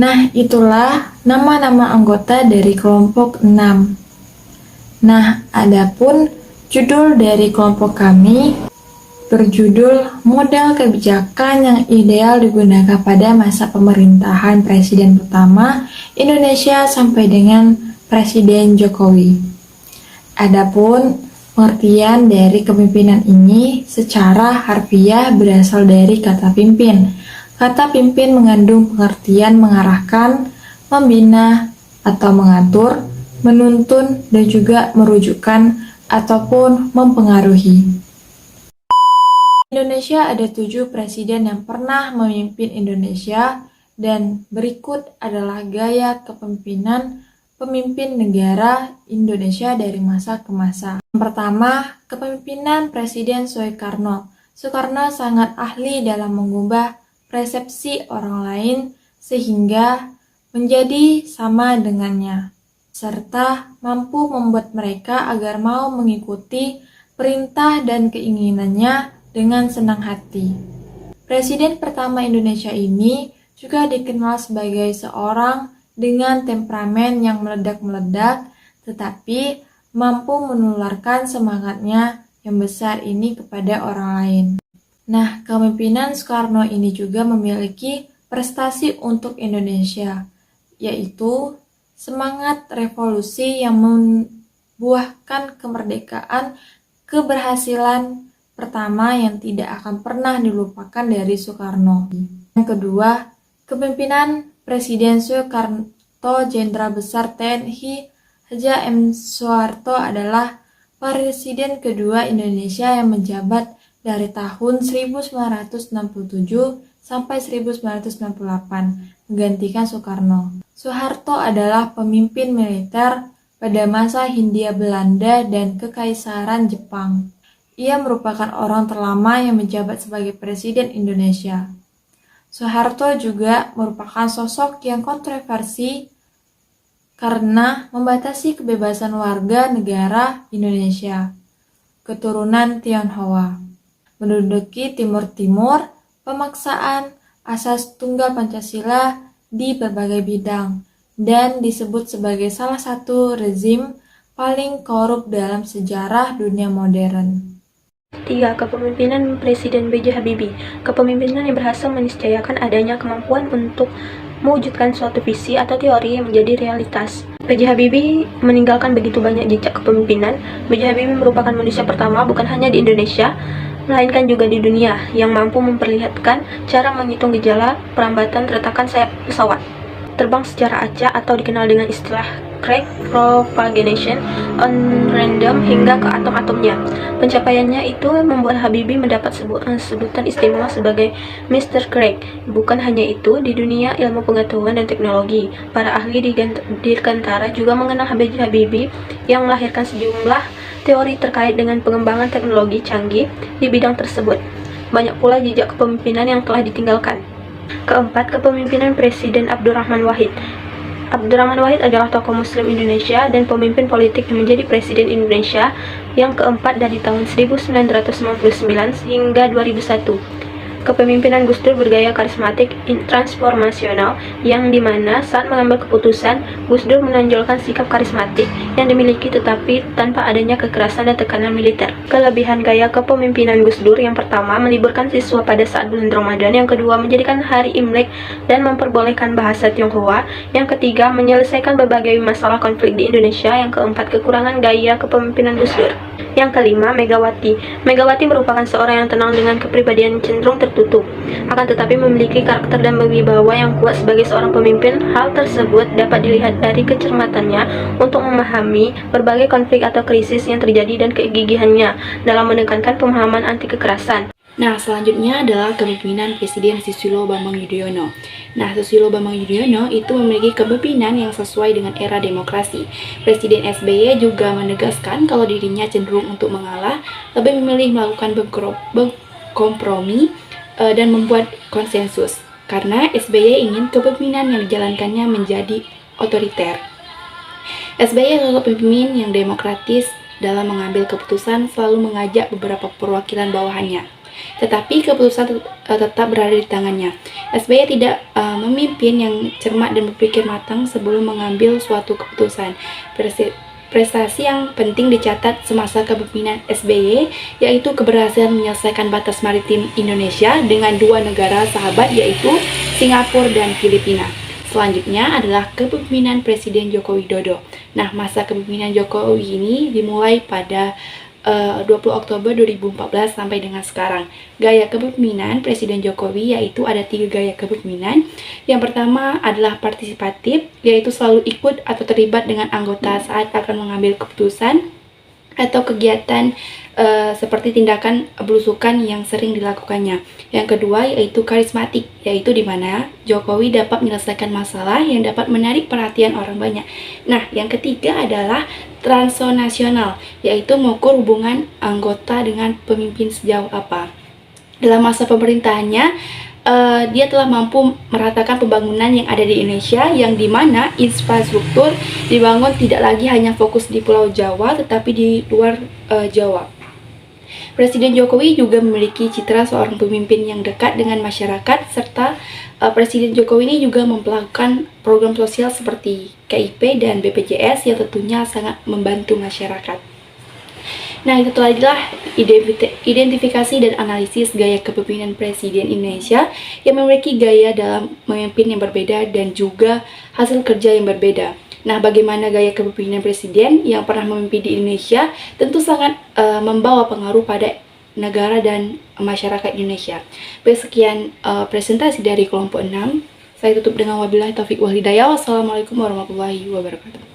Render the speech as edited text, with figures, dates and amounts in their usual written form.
Nah, itulah nama-nama anggota dari kelompok 6. Nah, adapun judul dari kelompok kami berjudul Model Kebijakan yang Ideal Digunakan pada Masa Pemerintahan Presiden Pertama Indonesia sampai dengan Presiden Jokowi. Adapun pengertian dari kepemimpinan ini secara harfiah berasal dari kata pimpin. Kata pimpin mengandung pengertian mengarahkan, membina, atau mengatur, menuntun, dan juga merujukkan ataupun mempengaruhi. Indonesia ada 7 presiden yang pernah memimpin Indonesia, dan berikut adalah gaya kepemimpinan pemimpin negara Indonesia dari masa ke masa. Yang pertama, kepemimpinan Presiden Soekarno. Soekarno sangat ahli dalam mengubah persepsi orang lain sehingga menjadi sama dengannya, serta mampu membuat mereka agar mau mengikuti perintah dan keinginannya dengan senang hati. Presiden pertama Indonesia ini juga dikenal sebagai seorang dengan temperamen yang meledak-meledak, tetapi mampu menularkan semangatnya yang besar ini kepada orang lain. Nah, kepemimpinan Soekarno ini juga memiliki prestasi untuk Indonesia, yaitu semangat revolusi yang membuahkan kemerdekaan, keberhasilan pertama yang tidak akan pernah dilupakan dari Soekarno. Yang kedua, kepemimpinan Presiden Soekarno Jenderal Besar TNI H. M. Soeharto adalah Presiden kedua Indonesia yang menjabat dari tahun 1967 sampai 1998, menggantikan Soekarno. Soeharto adalah pemimpin militer pada masa Hindia Belanda dan Kekaisaran Jepang. Ia merupakan orang terlama yang menjabat sebagai Presiden Indonesia. Soeharto juga merupakan sosok yang kontroversi karena membatasi kebebasan warga negara Indonesia, keturunan Tionghoa, menduduki Timur-Timur, pemaksaan asas tunggal Pancasila di berbagai bidang, dan disebut sebagai salah satu rezim paling korup dalam sejarah dunia modern. 3. Kepemimpinan Presiden B.J. Habibie. Kepemimpinan yang berhasil meniscayakan adanya kemampuan untuk mewujudkan suatu visi atau teori yang menjadi realitas. B.J. Habibie meninggalkan begitu banyak jejak kepemimpinan. B.J. Habibie merupakan manusia pertama bukan hanya di Indonesia, melainkan juga di dunia, yang mampu memperlihatkan cara menghitung gejala perambatan retakan sayap pesawat terbang secara acak atau dikenal dengan istilah Craig propagation on random hingga ke atom-atomnya. Pencapaiannya itu membuat Habibie mendapat sebutan istimewa sebagai Mr. Craig. Bukan hanya itu, di dunia ilmu pengetahuan dan teknologi, para ahli di Dirgantara juga mengenal B.J. Habibie yang melahirkan sejumlah teori terkait dengan pengembangan teknologi canggih di bidang tersebut. Banyak pula jejak kepemimpinan yang telah ditinggalkan. Keempat, kepemimpinan Presiden Abdurrahman Wahid. Abdurrahman Wahid adalah tokoh Muslim Indonesia dan pemimpin politik yang menjadi Presiden Indonesia yang keempat dari tahun 1999 hingga 2001. Kepemimpinan Gus Dur bergaya karismatik transformasional yang dimana saat mengambil keputusan, Gus Dur menonjolkan sikap karismatik yang dimiliki tetapi tanpa adanya kekerasan dan tekanan militer. Kelebihan gaya kepemimpinan Gus Dur yang pertama, meliburkan siswa pada saat bulan Ramadan, yang kedua, menjadikan hari Imlek dan memperbolehkan bahasa Tionghoa, yang ketiga, menyelesaikan berbagai masalah konflik di Indonesia, yang keempat, kekurangan gaya kepemimpinan Gus Dur. Yang kelima, Megawati. Megawati merupakan seorang yang tenang dengan kepribadian cenderung tertutup, akan tetapi memiliki karakter dan wibawa yang kuat sebagai seorang pemimpin. Hal tersebut dapat dilihat dari kecermatannya untuk memahami berbagai konflik atau krisis yang terjadi dan kegigihannya dalam menekankan pemahaman anti kekerasan. Nah, selanjutnya adalah kepemimpinan Presiden Susilo Bambang Yudhoyono. Nah, Susilo Bambang Yudhoyono itu memiliki kepemimpinan yang sesuai dengan era demokrasi. Presiden SBY juga menegaskan kalau dirinya cenderung untuk mengalah, lebih memilih melakukan berkompromi dan membuat konsensus. Karena SBY ingin kepemimpinan yang dijalankannya menjadi otoriter. SBY adalah pemimpin yang demokratis dalam mengambil keputusan, selalu mengajak beberapa perwakilan bawahannya. tetapi keputusan tetap berada di tangannya. SBY tidak memimpin yang cermat dan berpikir matang sebelum mengambil suatu keputusan. Prestasi yang penting dicatat semasa kepemimpinan SBY yaitu keberhasilan menyelesaikan batas maritim Indonesia dengan dua negara sahabat yaitu Singapura dan Filipina. Selanjutnya adalah kepemimpinan Presiden Joko Widodo. Nah, masa kepemimpinan Jokowi ini dimulai pada 20 Oktober 2014 sampai dengan sekarang. Gaya kepemimpinan Presiden Jokowi yaitu ada 3 gaya kepemimpinan. Yang pertama adalah partisipatif, yaitu selalu ikut atau terlibat dengan anggota saat akan mengambil keputusan atau kegiatan seperti tindakan belusukan yang sering dilakukannya. Yang kedua yaitu karismatik, yaitu di mana Jokowi dapat menyelesaikan masalah yang dapat menarik perhatian orang banyak. Nah, yang ketiga adalah transnasional, yaitu mengukur hubungan anggota dengan pemimpin sejauh apa. Dalam masa pemerintahannya, dia telah mampu meratakan pembangunan yang ada di Indonesia, yang dimana infrastruktur dibangun tidak lagi hanya fokus di Pulau Jawa, tetapi di luar Jawa. Presiden Jokowi juga memiliki citra seorang pemimpin yang dekat dengan masyarakat, serta Presiden Jokowi ini juga melakukan program sosial seperti KIP dan BPJS yang tentunya sangat membantu masyarakat. Nah, itu adalah identifikasi dan analisis gaya kepemimpinan Presiden Indonesia yang memiliki gaya dalam memimpin yang berbeda dan juga hasil kerja yang berbeda. Nah, bagaimana gaya kepemimpinan Presiden yang pernah memimpin di Indonesia tentu sangat membawa pengaruh pada negara dan masyarakat Indonesia. Sekian presentasi dari kelompok 6. Saya tutup dengan wabillahi taufiq wal hidayah. Wassalamualaikum warahmatullahi wabarakatuh.